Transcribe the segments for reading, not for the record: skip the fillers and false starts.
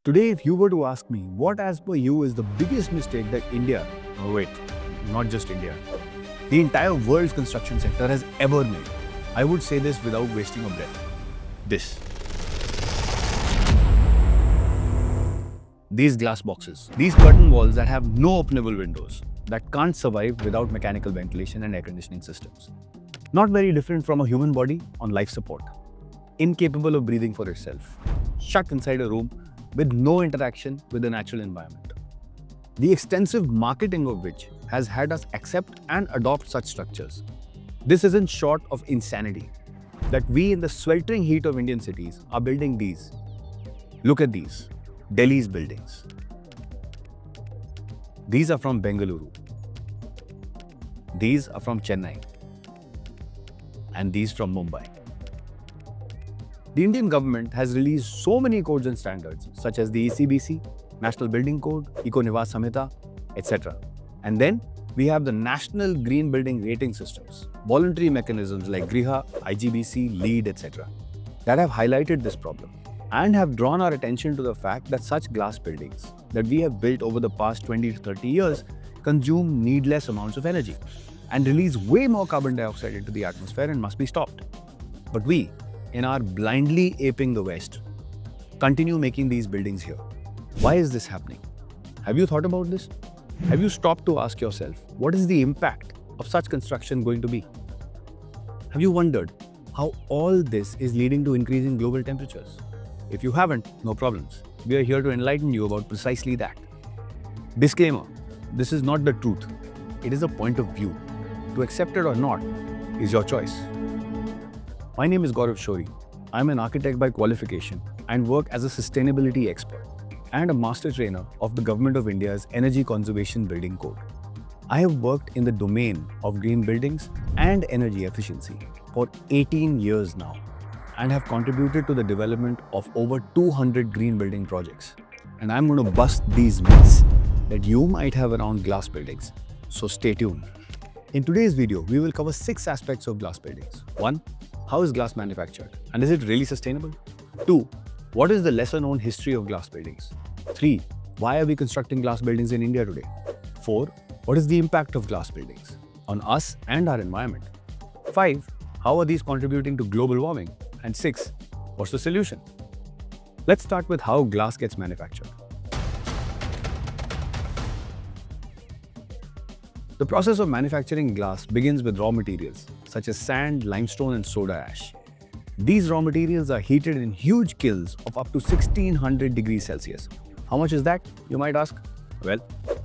Today, if you were to ask me, what as per you is the biggest mistake that India, oh wait, not just India, the entire world's construction sector has ever made, I would say this without wasting a breath. This. These glass boxes, these curtain walls that have no openable windows, that can't survive without mechanical ventilation and air conditioning systems. Not very different from a human body on life support. Incapable of breathing for itself, shut inside a room with no interaction with the natural environment. The extensive marketing of which has had us accept and adopt such structures. This isn't short of insanity that we in the sweltering heat of Indian cities are building these. Look at these, Delhi's buildings. These are from Bengaluru. These are from Chennai. And these from Mumbai. The Indian government has released so many codes and standards such as the ECBC, National Building Code, Eco Niwas Samhita, etc. And then we have the National Green Building Rating Systems, voluntary mechanisms like Griha, IGBC, LEED, etc. that have highlighted this problem and have drawn our attention to the fact that such glass buildings that we have built over the past 20 to 30 years consume needless amounts of energy and release way more carbon dioxide into the atmosphere and must be stopped. But we, in our blindly aping the West, continue making these buildings here. Why is this happening? Have you thought about this? Have you stopped to ask yourself, what is the impact of such construction going to be? Have you wondered how all this is leading to increasing global temperatures? If you haven't, no problems. We are here to enlighten you about precisely that. Disclaimer, this is not the truth. It is a point of view. To accept it or not is your choice. My name is Gaurav Shori. I am an architect by qualification and work as a sustainability expert and a master trainer of the Government of India's Energy Conservation Building Code. I have worked in the domain of green buildings and energy efficiency for 18 years now and have contributed to the development of over 200 green building projects. And I'm going to bust these myths that you might have around glass buildings. So stay tuned. In today's video, we will cover 6 aspects of glass buildings. 1. How is glass manufactured? And is it really sustainable? 2. What is the lesser known history of glass buildings? 3. Why are we constructing glass buildings in India today? 4. What is the impact of glass buildings on us and our environment? 5. How are these contributing to global warming? And 6. What's the solution? Let's start with how glass gets manufactured. The process of manufacturing glass begins with raw materials such as sand, limestone and soda ash. These raw materials are heated in huge kilns of up to 1600 degrees Celsius. How much is that, you might ask? Well,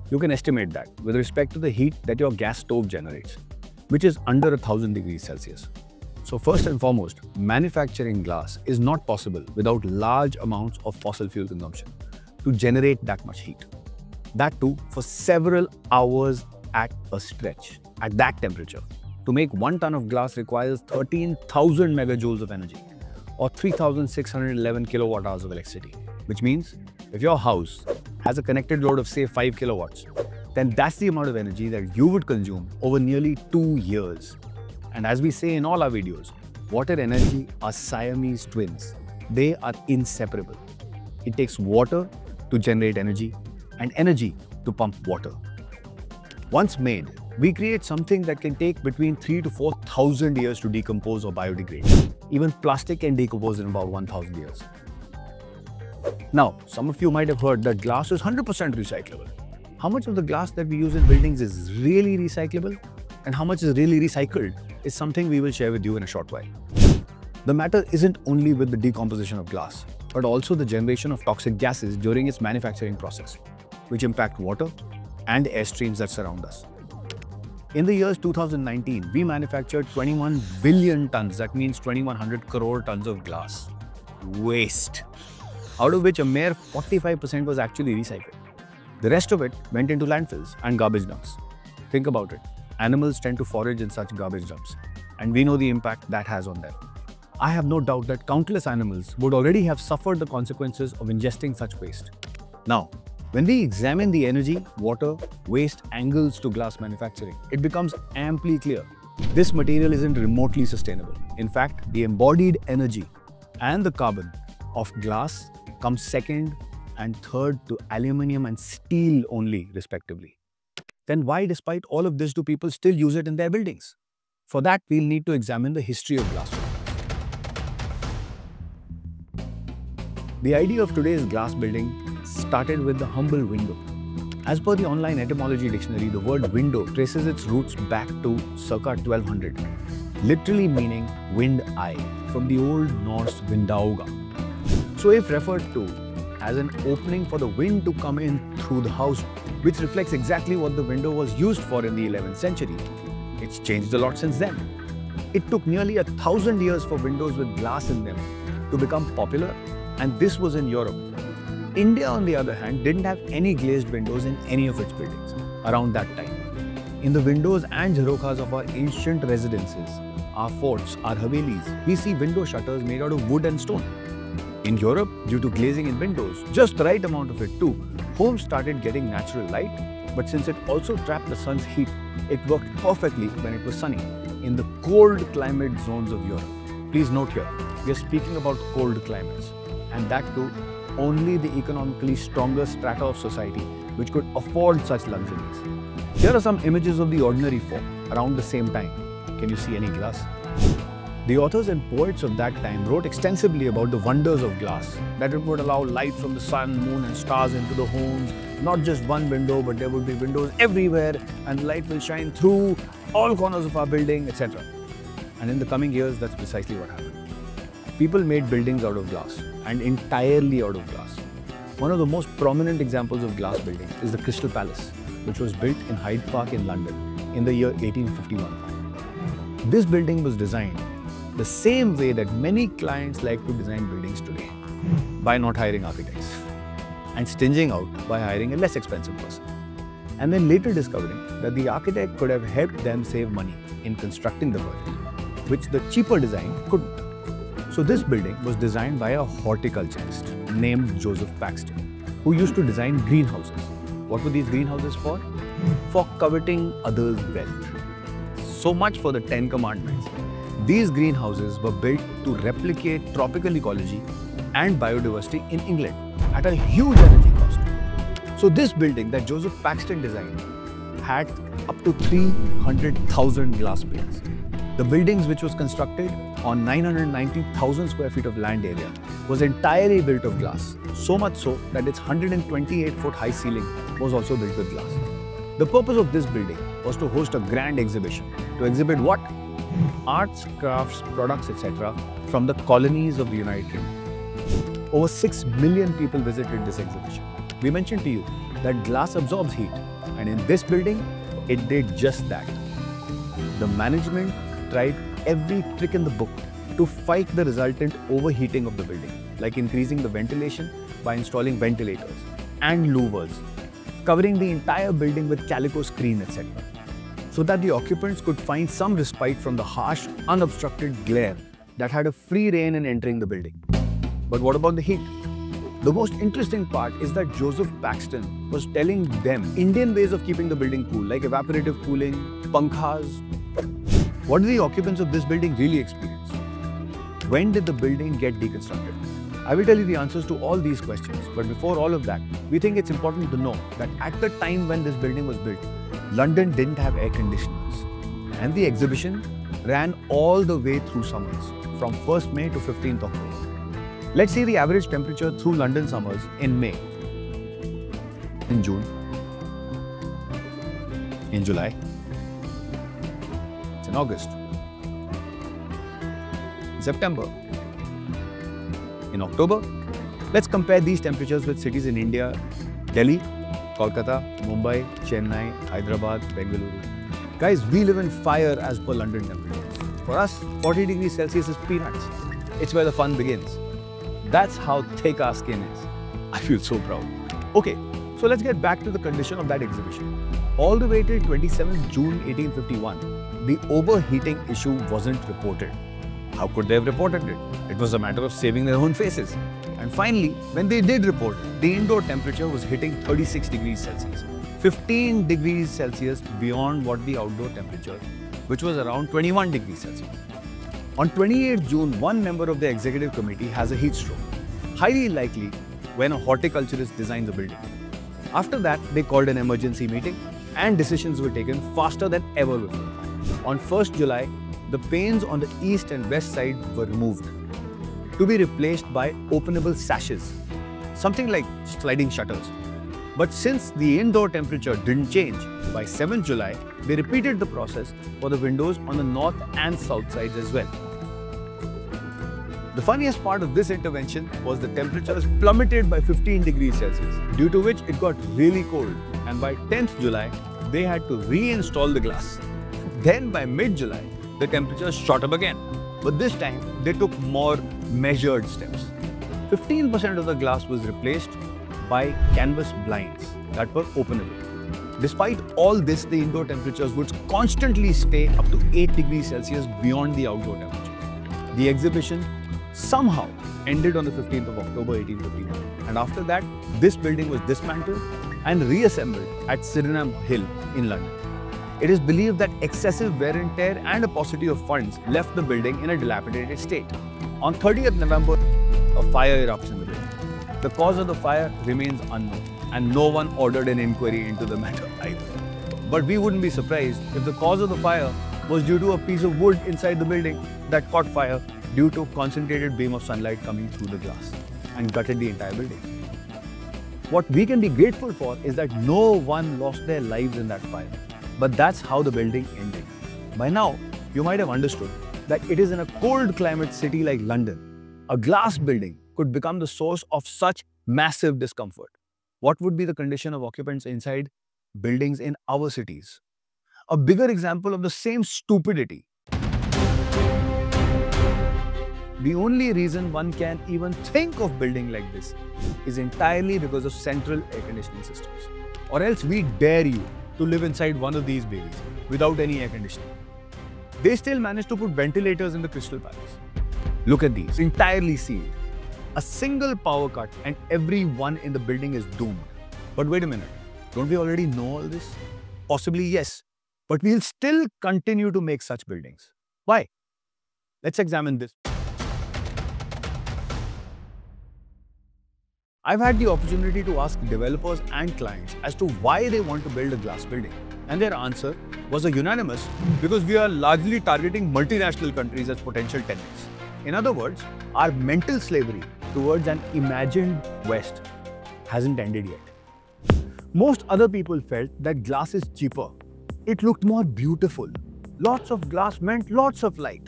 you can estimate that with respect to the heat that your gas stove generates, which is under 1000 degrees Celsius. So first and foremost, manufacturing glass is not possible without large amounts of fossil fuel consumption to generate that much heat. That too for several hours at a stretch, at that temperature. To make 1 ton of glass requires 13,000 megajoules of energy or 3,611 kilowatt hours of electricity, which means if your house has a connected load of say 5 kilowatts, then that's the amount of energy that you would consume over nearly 2 years. And as we say in all our videos, water and energy are Siamese twins. They are inseparable. It takes water to generate energy and energy to pump water. Once made, we create something that can take between 3,000 to 4,000 years to decompose or biodegrade. Even plastic can decompose in about 1,000 years. Now, some of you might have heard that glass is 100% recyclable. How much of the glass that we use in buildings is really recyclable? And how much is really recycled is something we will share with you in a short while. The matter isn't only with the decomposition of glass, but also the generation of toxic gases during its manufacturing process, which impact water and air streams that surround us. In the years 2019, we manufactured 21 billion tons, that means 2100 crore tons of glass waste, out of which a mere 45% was actually recycled. The rest of it went into landfills and garbage dumps. Think about it. Animals tend to forage in such garbage dumps, and we know the impact that has on them. I have no doubt that countless animals would already have suffered the consequences of ingesting such waste. Now, when we examine the energy, water, waste angles to glass manufacturing, it becomes amply clear this material isn't remotely sustainable. In fact, the embodied energy and the carbon of glass comes second and third to aluminium and steel only, respectively. Then why, despite all of this, do people still use it in their buildings? For that, we'll need to examine the history of glass windows. The idea of today's glass building started with the humble window. As per the online etymology dictionary, the word window traces its roots back to circa 1200, literally meaning wind eye, from the Old Norse vindauga. So if referred to as an opening for the wind to come in through the house, which reflects exactly what the window was used for in the 11th century. It's changed a lot since then. It took nearly 1,000 years for windows with glass in them to become popular, and this was in Europe. India, on the other hand, didn't have any glazed windows in any of its buildings around that time. In the windows and jharokhas of our ancient residences, our forts, our havelis, we see window shutters made out of wood and stone. In Europe, due to glazing in windows, just the right amount of it too, homes started getting natural light, but since it also trapped the sun's heat, it worked perfectly when it was sunny in the cold climate zones of Europe. Please note here, we are speaking about cold climates, and that too only the economically stronger strata of society which could afford such luxuries. Here are some images of the ordinary folk around the same time. Can you see any glass? The authors and poets of that time wrote extensively about the wonders of glass, that it would allow light from the sun, moon and stars into the homes, not just one window, but there would be windows everywhere and light will shine through all corners of our building, etc. And in the coming years, that's precisely what happened. People made buildings out of glass, and entirely out of glass. One of the most prominent examples of glass building is the Crystal Palace, which was built in Hyde Park in London in the year 1851. This building was designed the same way that many clients like to design buildings today, by not hiring architects and stinging out by hiring a less expensive person, and then later discovering that the architect could have helped them save money in constructing the project, which the cheaper design couldn't. So this building was designed by a horticulturist named Joseph Paxton, who used to design greenhouses. What were these greenhouses for? For coveting others' wealth. So much for the 10 Commandments. These greenhouses were built to replicate tropical ecology and biodiversity in England at a huge energy cost. So this building that Joseph Paxton designed had up to 300,000 glass panes. The buildings, which was constructed on 990,000 square feet of land area, was entirely built of glass, so much so that its 128-foot high ceiling was also built with glass. The purpose of this building was to host a grand exhibition. To exhibit what? Arts, crafts, products, etc. from the colonies of the United Kingdom. Over 6 million people visited this exhibition. We mentioned to you that glass absorbs heat, and in this building, it did just that. The management tried every trick in the book to fight the resultant overheating of the building, like increasing the ventilation by installing ventilators and louvers, covering the entire building with calico screen, etc., so that the occupants could find some respite from the harsh, unobstructed glare that had a free rein in entering the building. But what about the heat? The most interesting part is that Joseph Paxton was telling them Indian ways of keeping the building cool, like evaporative cooling, pankhas. What did the occupants of this building really experience? When did the building get deconstructed? I will tell you the answers to all these questions, but before all of that, we think it's important to know that at the time when this building was built, London didn't have air conditioners, and the exhibition ran all the way through summers, from 1st May to 15th October. Let's see the average temperature through London summers in May, in June, in July, it's in August, in September, in October. Let's compare these temperatures with cities in India: Delhi, Kolkata, Mumbai, Chennai, Hyderabad, Bengaluru. Guys, we live in fire as per London temperatures. For us, 40 degrees Celsius is peanuts. It's where the fun begins. That's how thick our skin is. I feel so proud. Okay, so let's get back to the condition of that exhibition. All the way till 27th June 1851, the overheating issue wasn't reported. How could they have reported it? It was a matter of saving their own faces. And finally, when they did report it, the indoor temperature was hitting 36 degrees Celsius, 15 degrees Celsius beyond what the outdoor temperature, which was around 21 degrees Celsius. On 28th June, one member of the executive committee has a heat stroke. Highly likely, when a horticulturist designs a building. After that, they called an emergency meeting and decisions were taken faster than ever before. On 1st July, the panes on the east and west side were removed to be replaced by openable sashes, something like sliding shutters. But since the indoor temperature didn't change, by 7th July, they repeated the process for the windows on the north and south sides as well. The funniest part of this intervention was the temperatures plummeted by 15 degrees Celsius, due to which it got really cold, and by 10th July, they had to reinstall the glass. Then by mid-July, the temperatures shot up again, but this time they took more measured steps. 15% of the glass was replaced by canvas blinds that were openable. Despite all this, the indoor temperatures would constantly stay up to 8 degrees Celsius beyond the outdoor temperatures. The exhibition somehow ended on the 15th of October 1851, and after that, this building was dismantled and reassembled at Sydenham Hill in London. It is believed that excessive wear and tear and a paucity of funds left the building in a dilapidated state. On 30th November, a fire erupts in the building. The cause of the fire remains unknown, and no one ordered an inquiry into the matter either. But we wouldn't be surprised if the cause of the fire was due to a piece of wood inside the building that caught fire due to a concentrated beam of sunlight coming through the glass and gutted the entire building. What we can be grateful for is that no one lost their lives in that fire. But that's how the building ended. By now, you might have understood that it is in a cold climate city like London. A glass building could become the source of such massive discomfort. What would be the condition of occupants inside buildings in our cities? A bigger example of the same stupidity. The only reason one can even think of building like this is entirely because of central air conditioning systems. Or else we dare you to live inside one of these babies without any air conditioning. They still managed to put ventilators in the Crystal Palace. Look at these, entirely sealed. A single power cut and everyone in the building is doomed. But wait a minute, don't we already know all this? Possibly yes, but we'll still continue to make such buildings. Why? Let's examine this. I've had the opportunity to ask developers and clients as to why they want to build a glass building. And their answer was a unanimous, because we are largely targeting multinational countries as potential tenants. In other words, our mental slavery towards an imagined West hasn't ended yet. Most other people felt that glass is cheaper. It looked more beautiful. Lots of glass meant lots of light.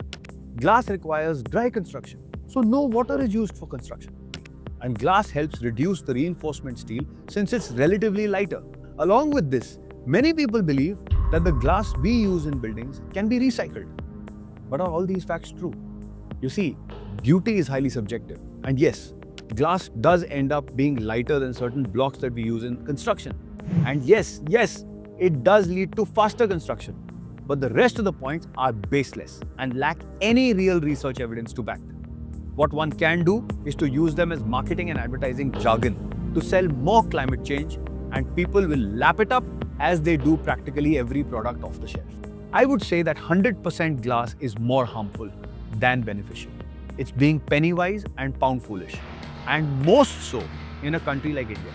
Glass requires dry construction, so no water is used for construction. And glass helps reduce the reinforcement steel since it's relatively lighter. Along with this, many people believe that the glass we use in buildings can be recycled. But are all these facts true? You see, beauty is highly subjective. And yes, glass does end up being lighter than certain blocks that we use in construction. And yes, it does lead to faster construction. But the rest of the points are baseless and lack any real research evidence to back them. What one can do is to use them as marketing and advertising jargon to sell more climate change, and people will lap it up as they do practically every product off the shelf. I would say that 100% glass is more harmful than beneficial. It's being penny wise and pound foolish, and most so in a country like India.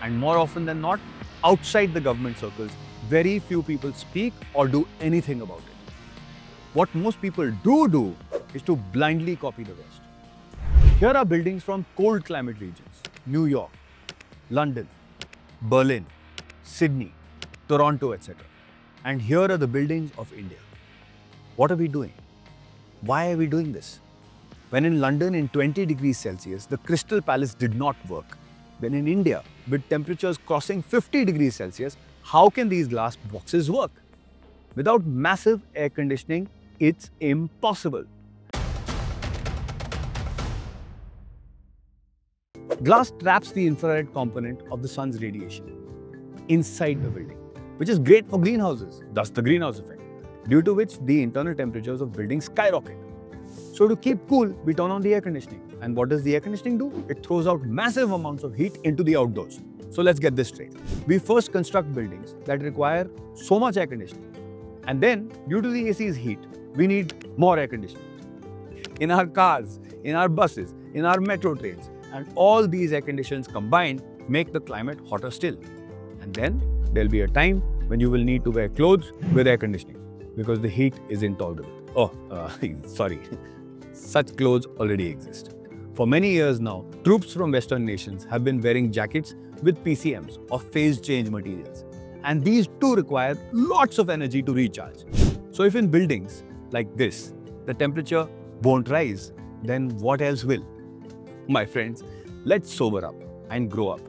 And more often than not, outside the government circles, very few people speak or do anything about it. What most people do is to blindly copy the West. Here are buildings from cold climate regions: New York, London, Berlin, Sydney, Toronto, etc. And here are the buildings of India. What are we doing? Why are we doing this? When in London in 20 degrees Celsius, the Crystal Palace did not work. When in India, with temperatures crossing 50 degrees Celsius, how can these glass boxes work? Without massive air conditioning, it's impossible. Glass traps the infrared component of the sun's radiation inside the building, which is great for greenhouses, thus the greenhouse effect, due to which the internal temperatures of buildings skyrocket. So to keep cool, we turn on the air conditioning. And what does the air conditioning do? It throws out massive amounts of heat into the outdoors. So let's get this straight. We first construct buildings that require so much air conditioning. And then, due to the AC's heat, we need more air conditioning. In our cars, in our buses, in our metro trains, And all these air conditions combined make the climate hotter still. And then there'll be a time when you will need to wear clothes with air conditioning because the heat is intolerable. Oh, sorry. Such clothes already exist. For many years now, troops from Western nations have been wearing jackets with PCMs or phase change materials. And these too require lots of energy to recharge. So if in buildings like this, the temperature won't rise, then what else will? My friends, let's sober up and grow up.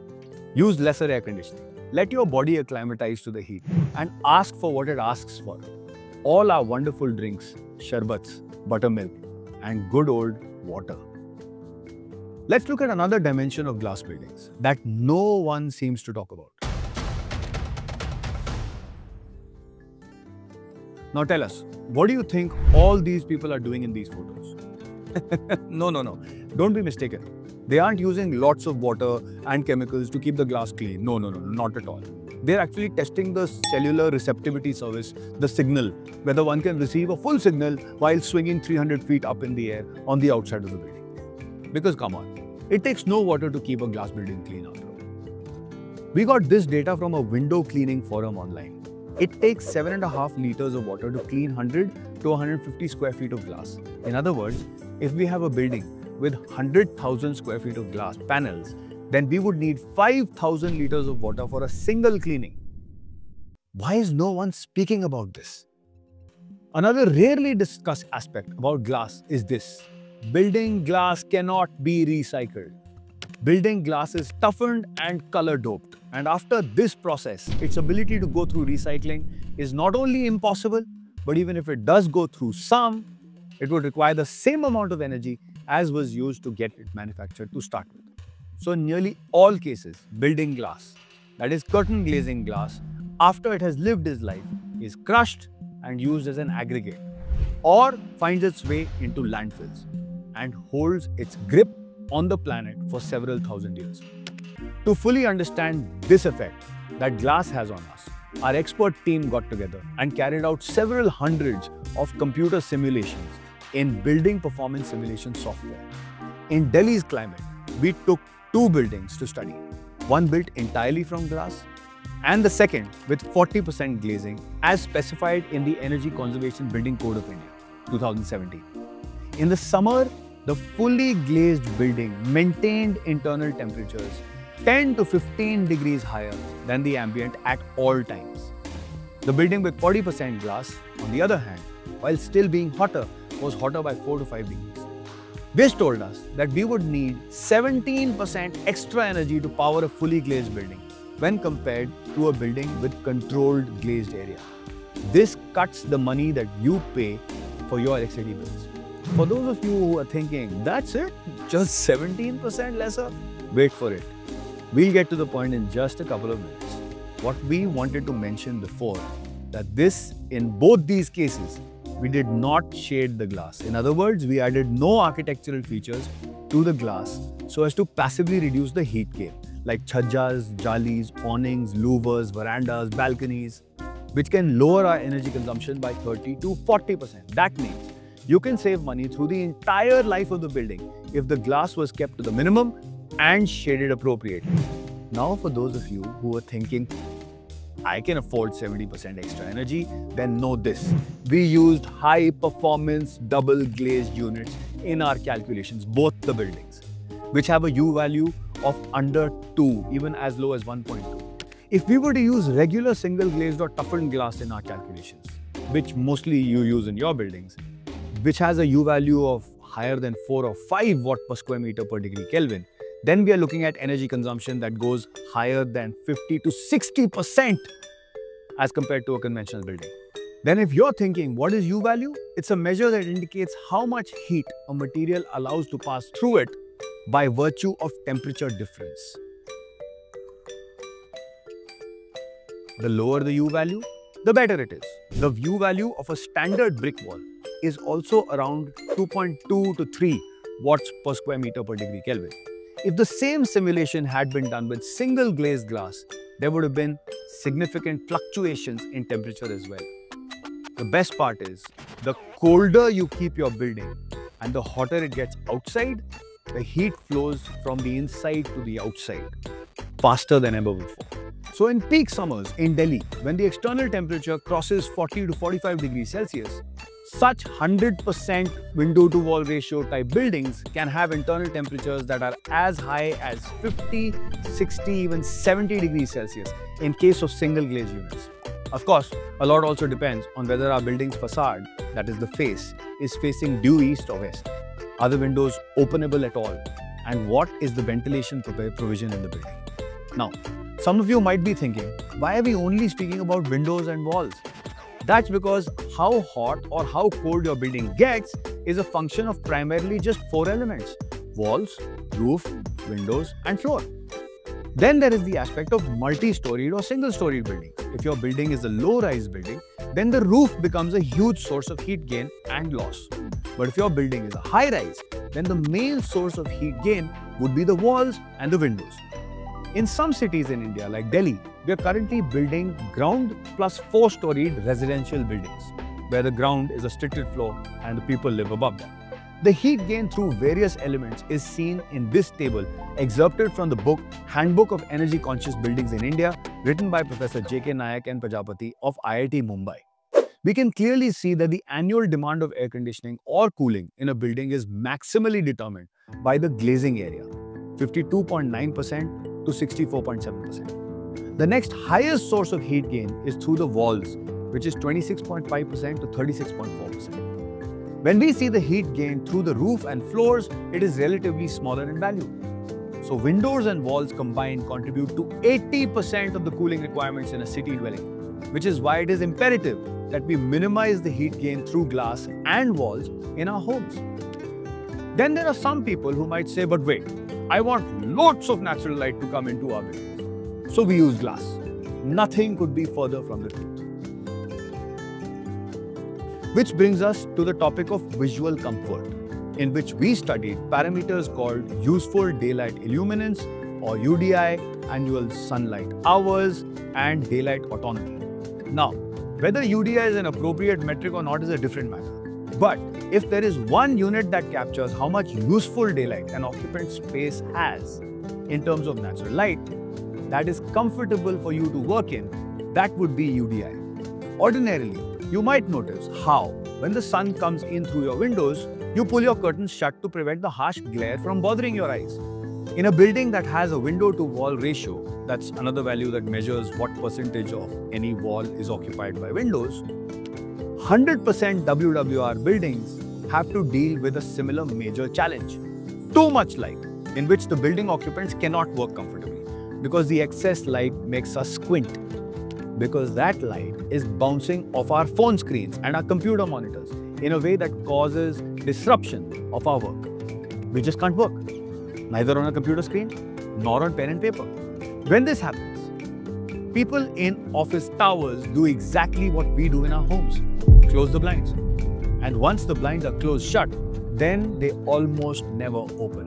Use lesser air conditioning. Let your body acclimatize to the heat and ask for what it asks for. All our wonderful drinks, sharbats, buttermilk, and good old water. Let's look at another dimension of glass buildings that no one seems to talk about. Now tell us, what do you think all these people are doing in these photos? No. Don't be mistaken. They aren't using lots of water and chemicals to keep the glass clean. No, not at all. They're actually testing the cellular receptivity service, the signal, whether one can receive a full signal while swinging 300 feet up in the air on the outside of the building. Because come on, it takes no water to keep a glass building clean after all. We got this data from a window cleaning forum online. It takes 7.5 liters of water to clean 100 to 150 square feet of glass. In other words, if we have a building with 100,000 square feet of glass panels, then we would need 5,000 liters of water for a single cleaning. Why is no one speaking about this? Another rarely discussed aspect about glass is this: building glass cannot be recycled. Building glass is toughened and color doped. And after this process, its ability to go through recycling is not only impossible, but even if it does go through some, it would require the same amount of energy as was used to get it manufactured to start with. So in nearly all cases, building glass, that is curtain glazing glass, after it has lived its life, is crushed and used as an aggregate, or finds its way into landfills and holds its grip on the planet for several thousand years. To fully understand this effect that glass has on us, our expert team got together and carried out several hundreds of computer simulations in building performance simulation software. In Delhi's climate, we took two buildings to study, one built entirely from glass and the second with 40% glazing as specified in the Energy Conservation Building Code of India, 2017. In the summer, the fully glazed building maintained internal temperatures 10 to 15 degrees higher than the ambient at all times. The building with 40% glass, on the other hand, while still being hotter, was hotter by 4 to 5 degrees. This told us that we would need 17% extra energy to power a fully glazed building when compared to a building with controlled glazed area. This cuts the money that you pay for your electricity bills. For those of you who are thinking, that's it, just 17% lesser? Wait for it. We'll get to the point in just a couple of minutes. What we wanted to mention before, that in both these cases, we did not shade the glass. In other words, we added no architectural features to the glass so as to passively reduce the heat gain, like chhajjas, jalis, awnings, louvers, verandas, balconies, which can lower our energy consumption by 30 to 40%. That means you can save money through the entire life of the building if the glass was kept to the minimum and shaded appropriately. Now, for those of you who are thinking, I can afford 70% extra energy, then know this. We used high-performance double-glazed units in our calculations, both the buildings, which have a U value of under 2, even as low as 1.2. If we were to use regular single-glazed or toughened glass in our calculations, which mostly you use in your buildings, which has a U value of higher than 4 or 5 watt per square meter per degree Kelvin, then we are looking at energy consumption that goes higher than 50 to 60% as compared to a conventional building. Then if you're thinking, what is U value? It's a measure that indicates how much heat a material allows to pass through it by virtue of temperature difference. The lower the U value, the better it is. The U value of a standard brick wall is also around 2.2 to 3 watts per square meter per degree Kelvin. If the same simulation had been done with single glazed glass, there would have been significant fluctuations in temperature as well. The best part is, the colder you keep your building and the hotter it gets outside, the heat flows from the inside to the outside faster than ever before. So in peak summers in Delhi, when the external temperature crosses 40 to 45 degrees Celsius, such 100% window to wall ratio type buildings can have internal temperatures that are as high as 50, 60, even 70 degrees Celsius in case of single glaze units. Of course, a lot also depends on whether our building's facade, that is the face, is facing due east or west. Are the windows openable at all? And what is the ventilation provision in the building? Now, some of you might be thinking, why are we only speaking about windows and walls? That's because how hot or how cold your building gets is a function of primarily just four elements: walls, roof, windows, and floor. Then there is the aspect of multi-storied or single-storied buildings. If your building is a low-rise building, then the roof becomes a huge source of heat gain and loss. But if your building is a high-rise, then the main source of heat gain would be the walls and the windows. In some cities in India, like Delhi, we are currently building ground plus 4-storied residential buildings, where the ground is a stated floor and the people live above them. The heat gain through various elements is seen in this table, excerpted from the book Handbook of Energy Conscious Buildings in India, written by Professor J.K. Nayak and Prajapati of IIT Mumbai. We can clearly see that the annual demand of air conditioning or cooling in a building is maximally determined by the glazing area, 52.9% to 64.7%. The next highest source of heat gain is through the walls, which is 26.5% to 36.4%. When we see the heat gain through the roof and floors, it is relatively smaller in value. So windows and walls combined contribute to 80% of the cooling requirements in a city dwelling, which is why it is imperative that we minimize the heat gain through glass and walls in our homes. Then there are some people who might say, but wait, I want lots of natural light to come into our buildings, so we use glass. Nothing could be further from the truth. Which brings us to the topic of visual comfort, in which we studied parameters called useful daylight illuminance or UDI, annual sunlight hours, and daylight autonomy. Now, whether UDI is an appropriate metric or not is a different matter. But if there is one unit that captures how much useful daylight an occupant space has in terms of natural light that is comfortable for you to work in, that would be UDI. Ordinarily, you might notice how, when the sun comes in through your windows, you pull your curtains shut to prevent the harsh glare from bothering your eyes. In a building that has a window-to-wall ratio, that's another value that measures what percentage of any wall is occupied by windows, 100% WWR buildings have to deal with a similar major challenge: too much light, in which the building occupants cannot work comfortably because the excess light makes us squint, because that light is bouncing off our phone screens and our computer monitors in a way that causes disruption of our work. We just can't work, neither on a computer screen nor on pen and paper. When this happens, people in office towers do exactly what we do in our homes: close the blinds. And once the blinds are closed shut, then they almost never open.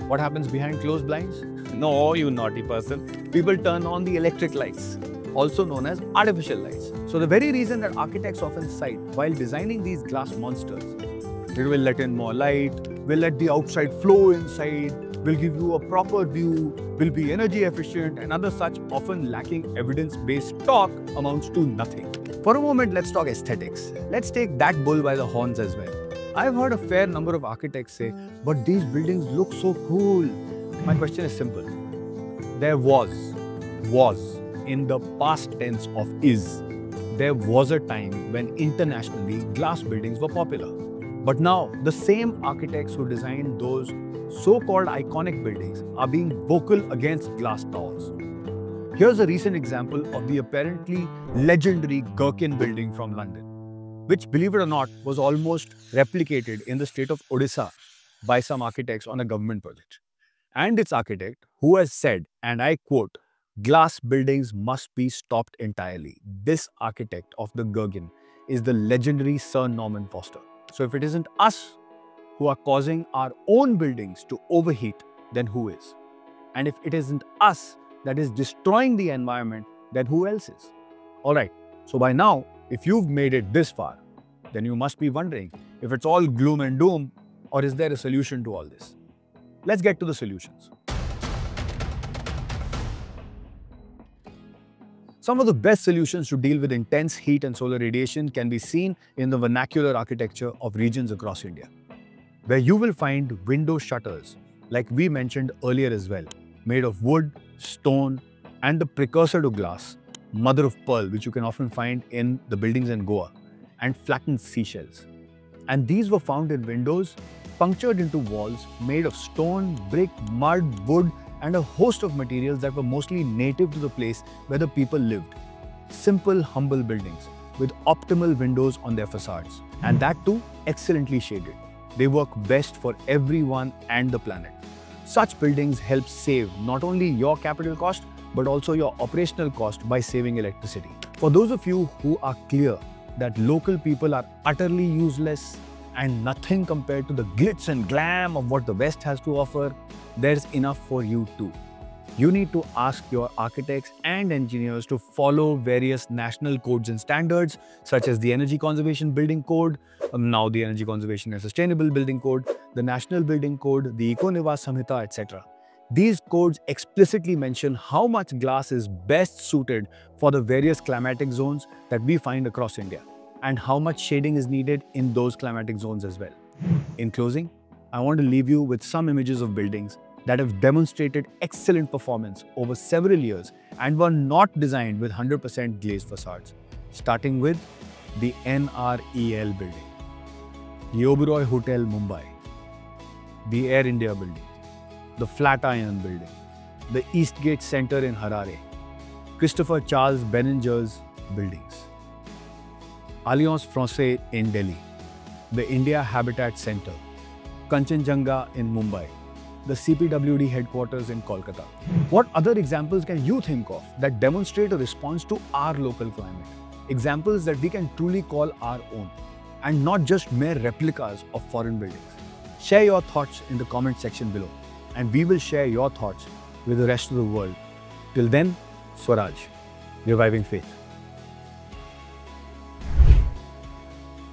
What happens behind closed blinds? No, you naughty person. People turn on the electric lights, also known as artificial lights. So the very reason that architects often cite while designing these glass monsters, it will let in more light, will let the outside flow inside, will give you a proper view, will be energy efficient, and other such often lacking evidence-based talk amounts to nothing. For a moment, let's talk aesthetics. Let's take that bull by the horns as well. I've heard a fair number of architects say, but these buildings look so cool. My question is simple. There was, in the past tense of is, there was a time when internationally glass buildings were popular. But now, the same architects who designed those so-called iconic buildings are being vocal against glass towers. Here's a recent example of the apparently legendary Gherkin building from London, which, believe it or not, was almost replicated in the state of Odisha by some architects on a government project. And its architect, who has said, and I quote, "Glass buildings must be stopped entirely." This architect of the Gherkin is the legendary Sir Norman Foster. So if it isn't us who are causing our own buildings to overheat, then who is? And if it isn't us that is destroying the environment, then who else is? Alright, so by now, if you've made it this far, then you must be wondering if it's all gloom and doom, or is there a solution to all this? Let's get to the solutions. Some of the best solutions to deal with intense heat and solar radiation can be seen in the vernacular architecture of regions across India, where you will find window shutters, like we mentioned earlier as well, made of wood, stone, and the precursor to glass, mother of pearl, which you can often find in the buildings in Goa, and flattened seashells. And these were found in windows punctured into walls made of stone, brick, mud, wood, and a host of materials that were mostly native to the place where the people lived. Simple, humble buildings with optimal windows on their facades, and that too excellently shaded. They work best for everyone and the planet. Such buildings help save not only your capital cost but also your operational cost by saving electricity. For those of you who are clear that local people are utterly useless and nothing compared to the glitz and glam of what the West has to offer, there's enough for you too. You need to ask your architects and engineers to follow various national codes and standards such as the Energy Conservation Building Code, now the Energy Conservation and Sustainable Building Code, the National Building Code, the Eco-Niwas Samhita, etc. These codes explicitly mention how much glass is best suited for the various climatic zones that we find across India, and how much shading is needed in those climatic zones as well. In closing, I want to leave you with some images of buildings that have demonstrated excellent performance over several years and were not designed with 100% glazed facades, starting with the NREL building, the Oberoi Hotel Mumbai, the Air India building, the Flatiron building, the Eastgate Center in Harare, Christopher Charles Beninger's buildings, Alliance Francaise in Delhi, the India Habitat Center, Kanchenjunga in Mumbai, the CPWD headquarters in Kolkata. What other examples can you think of that demonstrate a response to our local climate? Examples that we can truly call our own, and not just mere replicas of foreign buildings. Share your thoughts in the comment section below, and we will share your thoughts with the rest of the world. Till then, Swaraj, reviving faith.